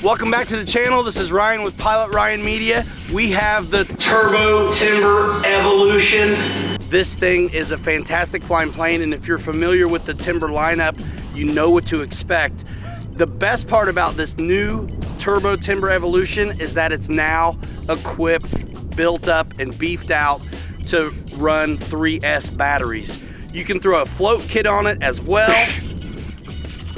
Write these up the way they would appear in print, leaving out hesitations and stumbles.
Welcome back to the channel. This is Ryan with Pilot Ryan Media. We have the Turbo Timber Evolution. This thing is a fantastic flying plane, and if you're familiar with the Timber lineup, you know what to expect. The best part about this new Turbo Timber Evolution is that it's now equipped, built up, and beefed out to run 3S batteries. You can throw a float kit on it as well.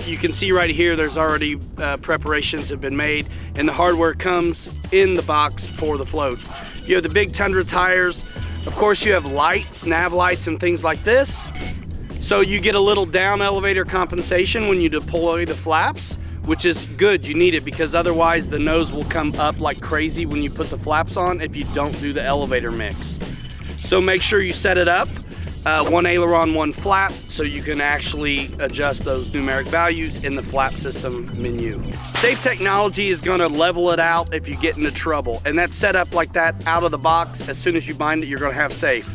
You can see right here, there's already preparations have been made, and the hardware comes in the box for the floats. You have the big Tundra tires. Of course, you have lights, nav lights, and things like this. So you get a little down elevator compensation when you deploy the flaps, which is good. You need it because otherwise the nose will come up like crazy when you put the flaps on if you don't do the elevator mix. So make sure you set it up. One aileron, one flap, so you can actually adjust those numeric values in the flap system menu. Safe technology is gonna level it out if you get into trouble, and that's set up like that out of the box. As soon as you bind it, you're gonna have safe.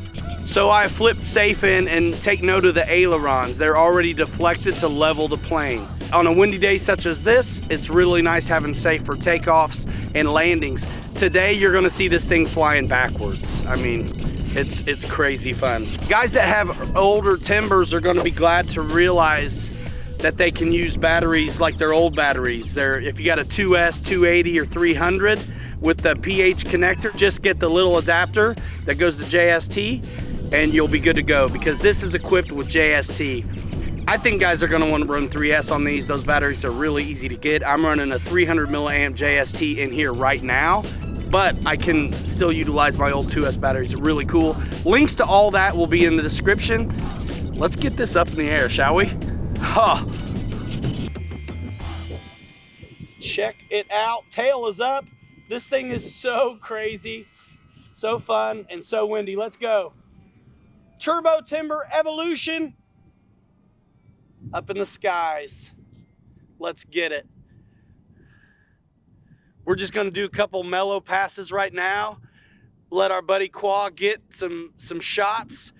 So I flipped safe in, and take note of the ailerons. They're already deflected to level the plane. On a windy day such as this, it's really nice having safe for takeoffs and landings. Today, you're gonna see this thing flying backwards. I mean, it's crazy fun. Guys that have older Timbers are gonna be glad to realize that they can use batteries like their old batteries. If you got a 2S, 280, or 300 with the PH connector, just get the little adapter that goes to JST and you'll be good to go, because this is equipped with JST. I think guys are gonna wanna run 3S on these. Those batteries are really easy to get. I'm running a 300 milliamp JST in here right now, but I can still utilize my old 2S batteries. They're really cool. Links to all that will be in the description. Let's get this up in the air, shall we? Huh. Check it out. Tail is up. This thing is so crazy, so fun, and so windy. Let's go. Turbo Timber Evolution up in the skies. Let's get it. We're just gonna do a couple mellow passes right now. Let our buddy Qua get some shots.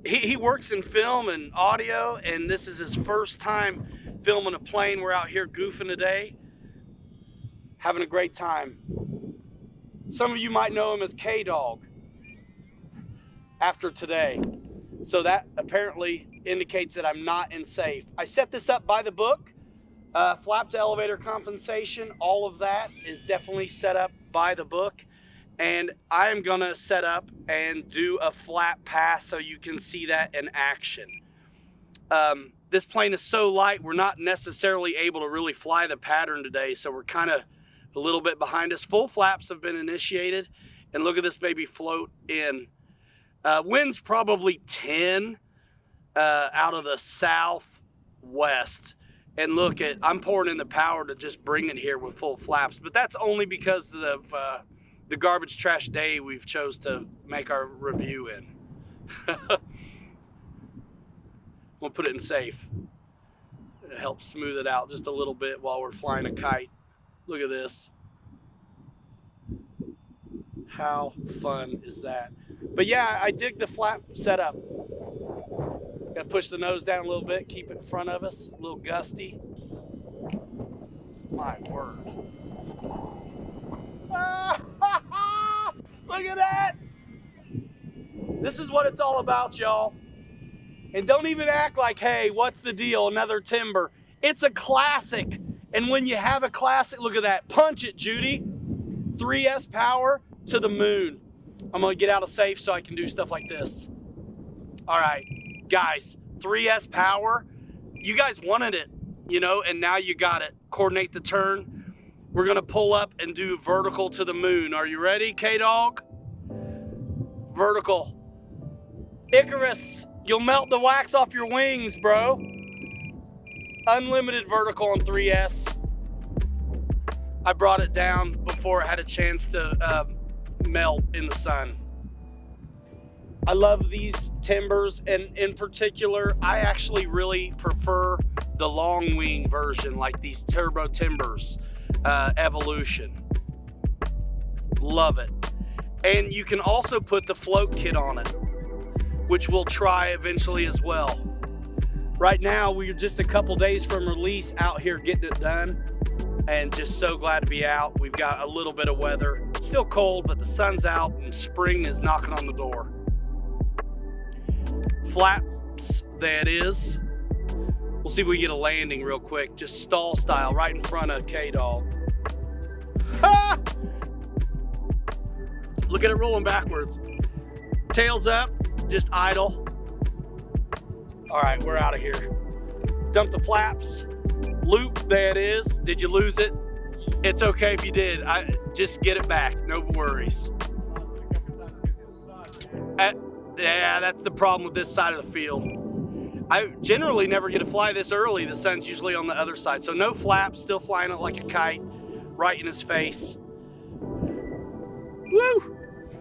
He works in film and audio, and this is his first time filming a plane. We're out here goofing today, having a great time. Some of you might know him as K-Dog after today. So that apparently indicates that I'm not in safe. I set this up by the book. Flap to elevator compensation, all of that is definitely set up by the book. And I am gonna set up and do a flap pass so you can see that in action. This plane is so light, we're not necessarily able to really fly the pattern today, so we're kind of a little bit behind us. Full flaps have been initiated, and look at this baby float in. Wind's probably 10 out of the southwest. And look, I'm pouring in the power to just bring it here with full flaps, but that's only because of the garbage trash day we've chose to make our review in. We'll put it in safe. It helps smooth it out just a little bit while we're flying a kite. Look at this. How fun is that? But yeah, I dig the flap setup. Gotta push the nose down a little bit, keep it in front of us, a little gusty. My word. Look at that! This is what it's all about, y'all. And don't even act like, hey, what's the deal, another Timber. It's a classic. And when you have a classic, look at that. Punch it, Judy. 3S power to the moon. I'm gonna get out of safe so I can do stuff like this. All right. Guys, 3S power, you guys wanted it, you know, and now you got it. Coordinate the turn. We're gonna pull up and do vertical to the moon. Are you ready, K-Dog? Vertical. Icarus, you'll melt the wax off your wings, bro. Unlimited vertical on 3S. I brought it down before it had a chance to melt in the sun. I love these Timbers, and in particular, I actually really prefer the long wing version, like these Turbo Timbers Evolution. Love it. And you can also put the float kit on it, which we'll try eventually as well. Right now, we're just a couple days from release out here getting it done. and just so glad to be out. We've got a little bit of weather. It's still cold, but the sun's out and spring is knocking on the door. Flaps, there it is. We'll see if we get a landing real quick, just stall style, right in front of K-Dog. Ha! Look at it rolling backwards. Tails up, just idle. All right, we're out of here. Dump the flaps. Loop, there it is. Did you lose it? It's okay if you did. Just get it back, no worries. Yeah, that's the problem with this side of the field. I generally never get to fly this early. The sun's usually on the other side. So no flaps, still flying it like a kite, right in his face. Woo!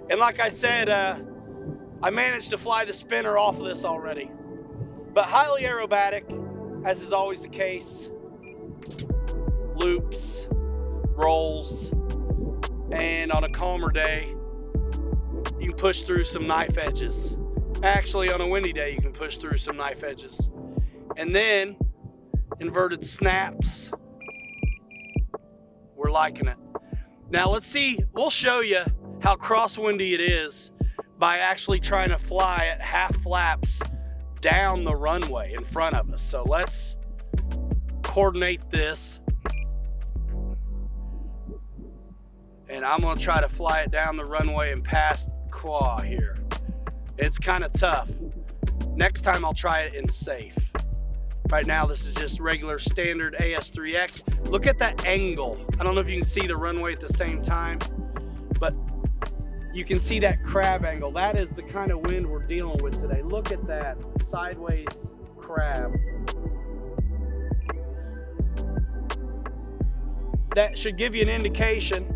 And like I said, I managed to fly the spinner off of this already. But highly aerobatic, as is always the case. Loops, rolls, and on a calmer day, you can push through some knife edges. Actually, on a windy day, you can push through some knife edges. And then, inverted snaps. We're liking it. Now let's see, we'll show you how crosswindy it is by actually trying to fly at half flaps down the runway in front of us. So let's coordinate this. And I'm gonna try to fly it down the runway and past Qua here. It's kind of tough. Next time I'll try it in safe. Right now this is just regular standard AS3X. Look at that angle. I don't know if you can see the runway at the same time, but you can see that crab angle. That is the kind of wind we're dealing with today. Look at that sideways crab. That should give you an indication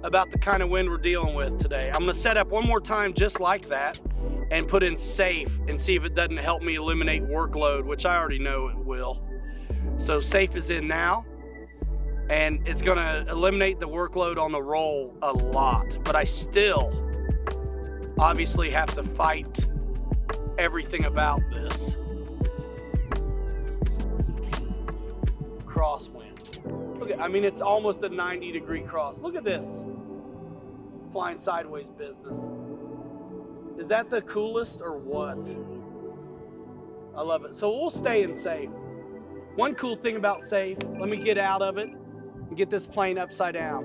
about the kind of wind we're dealing with today. I'm gonna set up one more time just like that and put in safe and see if it doesn't help me eliminate workload, which I already know it will. So safe is in now, and it's gonna eliminate the workload on the roll a lot, but I still obviously have to fight everything about this. Crosswind. Look at, I mean, it's almost a 90-degree cross. Look at this. Flying sideways business. Is that the coolest or what? I love it. So we'll stay in safe. One cool thing about safe, let me get out of it and get this plane upside down.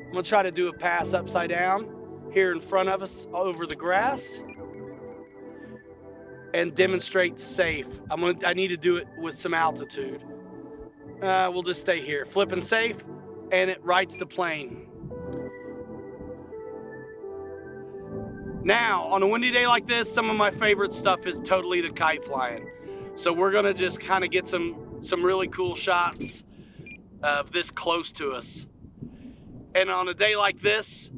I'm gonna try to do a pass upside down here in front of us over the grass and demonstrate safe. I need to do it with some altitude. We'll just stay here. Flipping safe, and it rights the plane. Now, on a windy day like this, some of my favorite stuff is totally the kite flying. So we're gonna just kind of get some really cool shots of this close to us. And on a day like this,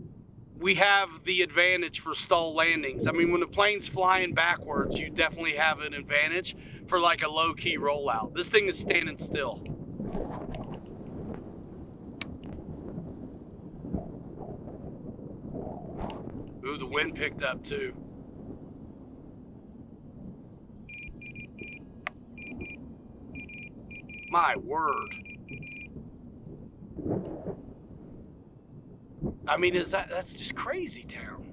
we have the advantage for stall landings. I mean, when the plane's flying backwards, you definitely have an advantage for like a low-key rollout. This thing is standing still. Ooh, the wind picked up too. My word. I mean, that's just crazy town.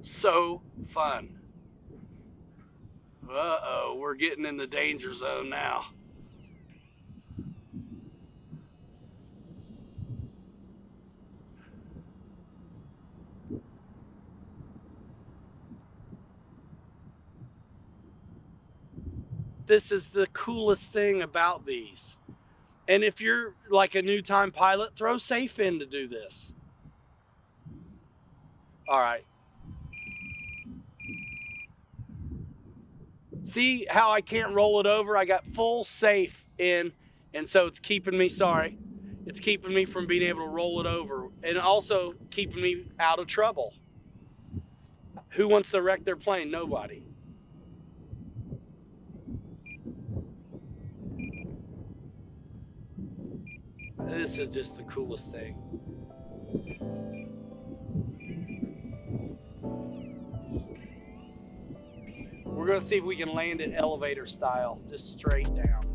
So fun. Uh-oh, we're getting in the danger zone now. This is the coolest thing about these. And if you're like a new time pilot, throw safe in to do this. All right. See how I can't roll it over? I got full safe in, and so it's keeping me, it's keeping me from being able to roll it over, and also keeping me out of trouble. Who wants to wreck their plane? Nobody. This is just the coolest thing. We're gonna see if we can land it elevator style, just straight down.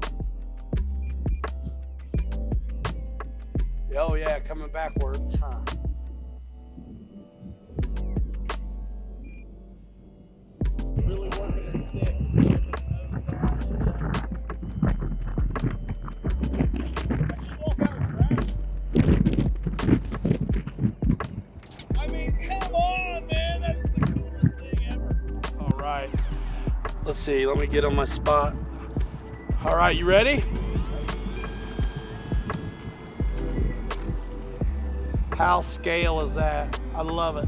Oh yeah, coming backwards, huh? Really working the stick. I mean, come on, man, that's the coolest thing ever. All right, let's see, let me get on my spot. All right, you ready? How scale is that? I love it.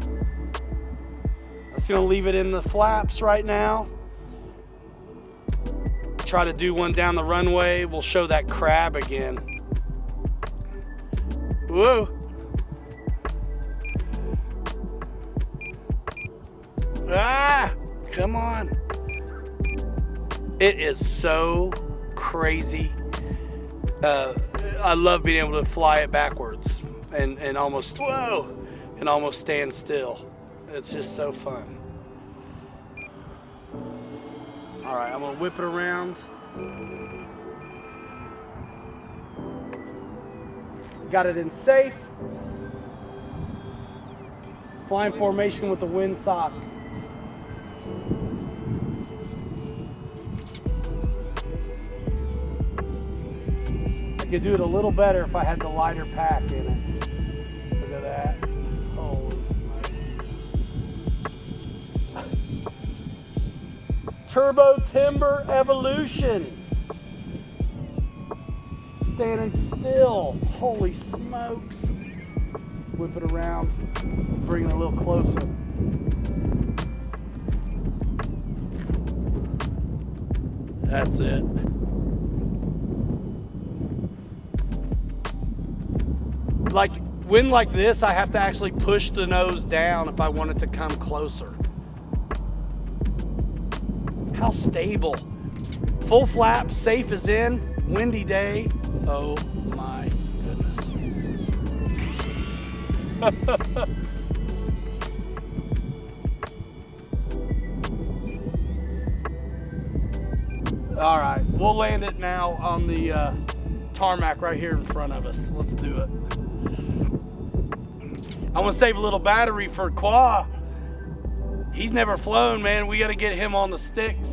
I'm just gonna leave it in the flaps right now. Try to do one down the runway. We'll show that crab again. Whoa. Ah, come on. It is so crazy. I love being able to fly it backwards and almost, whoa, and almost stand still. It's just so fun. All right, I'm gonna whip it around. Got it in safe. Flying formation with the wind sock. I could do it a little better if I had the lighter pack in it. Look at that. Holy smokes. Turbo Timber Evolution. Standing still. Holy smokes. Whip it around. Bring it a little closer. That's it. Like wind like this, I have to actually push the nose down if I want it to come closer. How stable. Full flap, safe as in, windy day. Oh my goodness. All right, we'll land it now on the tarmac right here in front of us. Let's do it. I want to save a little battery for Qua. He's never flown, man. We got to get him on the sticks.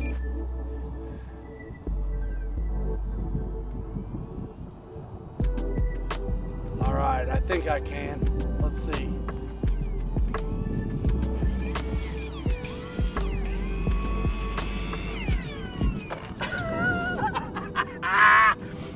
All right, I think I can. Let's see.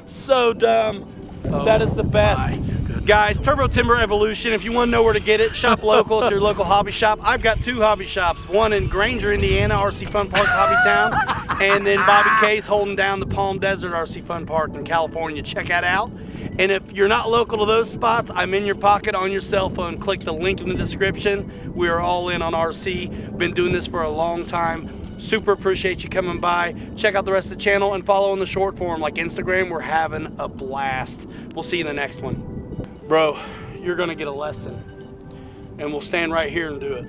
So dumb. Oh, that is the best. Guys, Turbo Timber Evolution, if you want to know where to get it, shop local at your local hobby shop. I've got two hobby shops, one in Granger, Indiana, RC Fun Park Hobby Town, and then Bobby Case holding down the Palm Desert RC Fun Park in California. Check that out. And if you're not local to those spots, I'm in your pocket on your cell phone. Click the link in the description. We are all in on RC. Been doing this for a long time. Super appreciate you coming by. Check out the rest of the channel and follow on the short form like Instagram. We're having a blast. We'll see you in the next one. Bro, you're gonna get a lesson. And we'll stand right here and do it.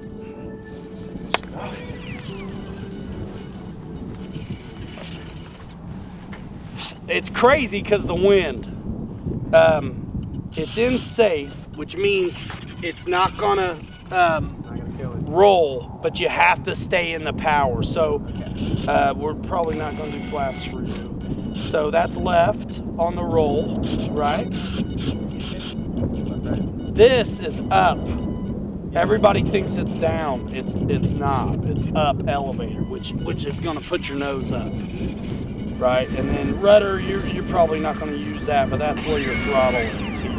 It's crazy because the wind. It's in safe, which means it's not gonna roll, but you have to stay in the power. So we're probably not gonna do flaps for you. So that's left on the roll, right? This is up. Everybody thinks it's down. It's not. It's up elevator, which is gonna put your nose up. Right, and then rudder, you're probably not going to use that, but that's where your throttle is here.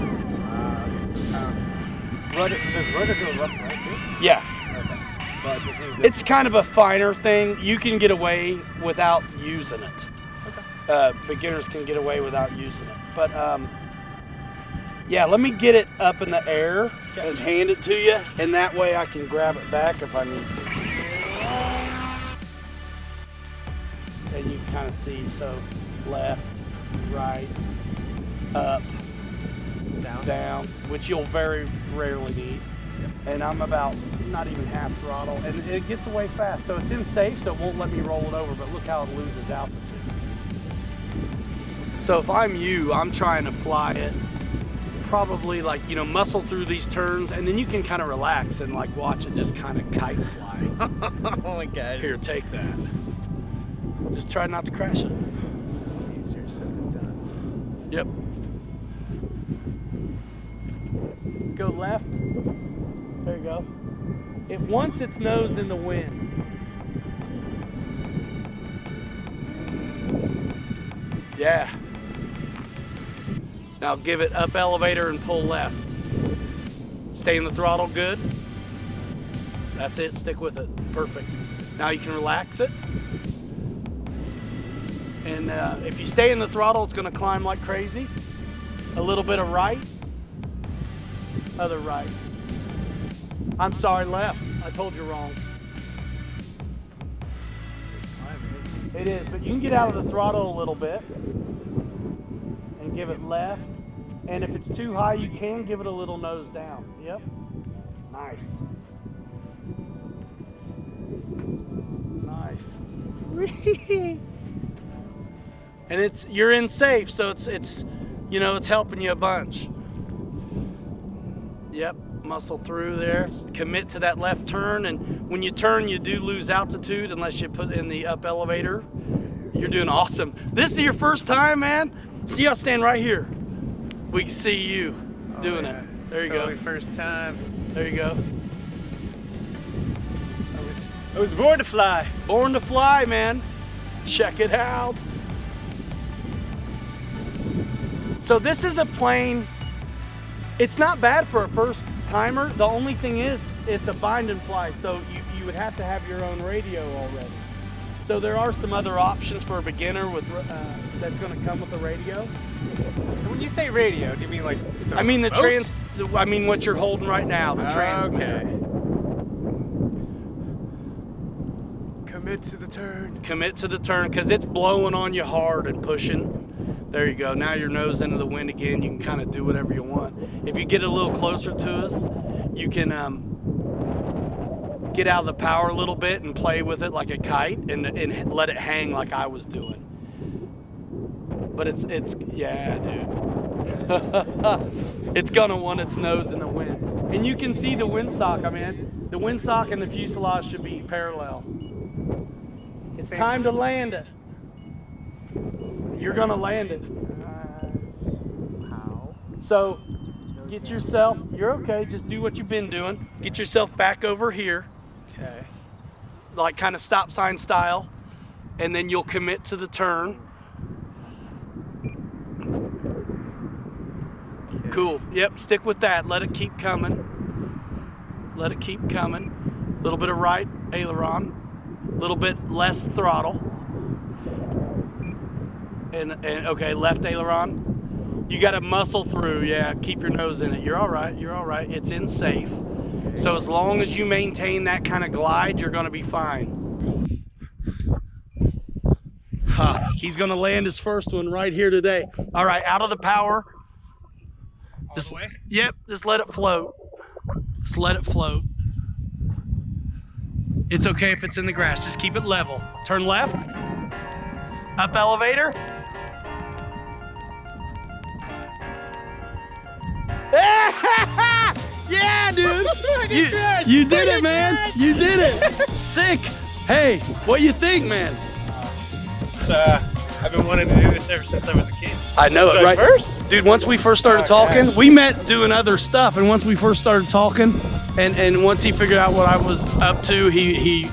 Does rudder go left, right, too? Yeah. Okay. But just use this. It's kind of a finer thing. You can get away without using it. Okay. Beginners can get away without using it. But yeah, let me get it up in the air and hand it to you, and that way I can grab it back if I need to. And you can kind of see, so left, right, up, down, which you'll very rarely need. Yep. And I'm about not even half throttle, and it gets away fast. So it's in safe, so it won't let me roll it over, but look how it loses altitude. So if I'm you, I'm trying to fly it probably like, you know, muscle through these turns, and then you can kind of relax and like watch it just kind of kite fly. Oh my god. Here, take that. Just try not to crash it. Easier said than done. Yep. Go left. There you go. It wants its nose in the wind. Yeah. Now give it up elevator and pull left. Stay in the throttle, good. That's it, stick with it, perfect. Now you can relax it. And if you stay in the throttle, it's gonna climb like crazy. A little bit of right, other right. I'm sorry, left, I told you wrong. It is, but you can get out of the throttle a little bit and give it left. And if it's too high, you can give it a little nose down. Yep. Nice. Nice. And you're in safe, so it's you know, it's helping you a bunch. Yep. Muscle through there, commit to that left turn, and when you turn you do lose altitude unless you put in the up elevator. You're doing awesome. This is your first time, man? See, I'll stand right here. We can see you doing it. There you totally go. First time. There you go. I was born to fly. Born to fly, man. Check it out. So this is a plane. It's not bad for a first timer. The only thing is, it's a bind and fly, so you would have to have your own radio already. So there are some other options for a beginner with that's going to come with a radio. When you say radio, do you mean like the I mean remote? I mean what you're holding right now, the transmitter. Okay. Commit to the turn. Commit to the turn, because it's blowing on you hard and pushing. There you go. Now your nose into the wind again. You can kind of do whatever you want. If you get a little closer to us, you can get out of the power a little bit and play with it like a kite and let it hang like I was doing. But it's yeah, dude. It's gonna want its nose in the wind. And you can see the windsock. I mean, the windsock and the fuselage should be parallel. It's time to land it. You're gonna land it. How? So get yourself, you're okay, just do what you've been doing. Get yourself back over here. Okay. Like kind of stop sign style. And then you'll commit to the turn. Okay. Cool, yep, stick with that. Let it keep coming. Let it keep coming. A little bit of right aileron. A little bit less throttle. And okay, left aileron. You got to muscle through, yeah, keep your nose in it. You're all right, you're all right. It's in safe. So as long as you maintain that kind of glide, you're gonna be fine. He's gonna land his first one right here today. All right, out of the power. All the way? Yep, just let it float. Just let it float. It's okay if it's in the grass, just keep it level. Turn left, up elevator. Yeah, dude. You did it, man. You did it. Sick. Hey, what you think, man? I've been wanting to do this ever since I was a kid. I know it, right? First? Dude, once we first started talking, gosh. we met doing other stuff, and once we first started talking, and once he figured out what I was up to,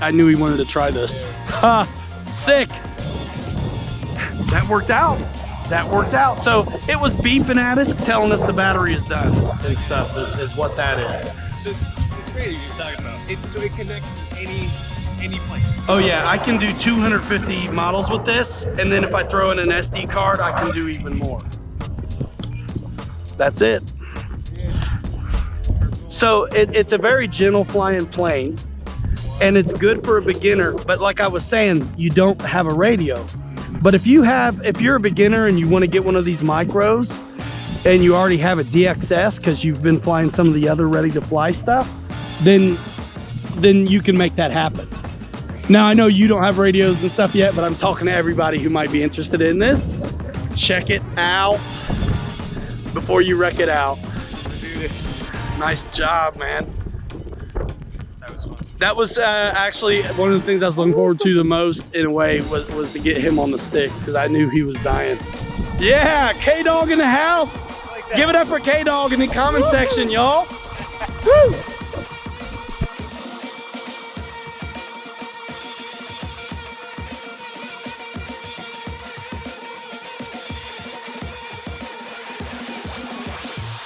I knew he wanted to try this. Ha, sick. That worked out. That worked out. So it was beeping at us, telling us the battery is done and stuff is what that is. So it's radio you're talking about. So it connects to any plane. Oh yeah, I can do 250 models with this, and then if I throw in an SD card, I can do even more. That's it. So it's a very gentle flying plane, and it's good for a beginner, but like I was saying, you don't have a radio. But if you're a beginner and you want to get one of these micros, and you already have a DXS because you've been flying some of the other ready to fly stuff, then you can make that happen. Now I know you don't have radios and stuff yet, but I'm talking to everybody who might be interested in this. check it out before you wreck it out. Dude, Nice job, man. that was fun. That was actually one of the things I was looking forward to the most, in a way, was to get him on the sticks, because I knew he was dying. Yeah, K-Dog in the house. Give it up for K-Dog in the comment section, y'all. Woo!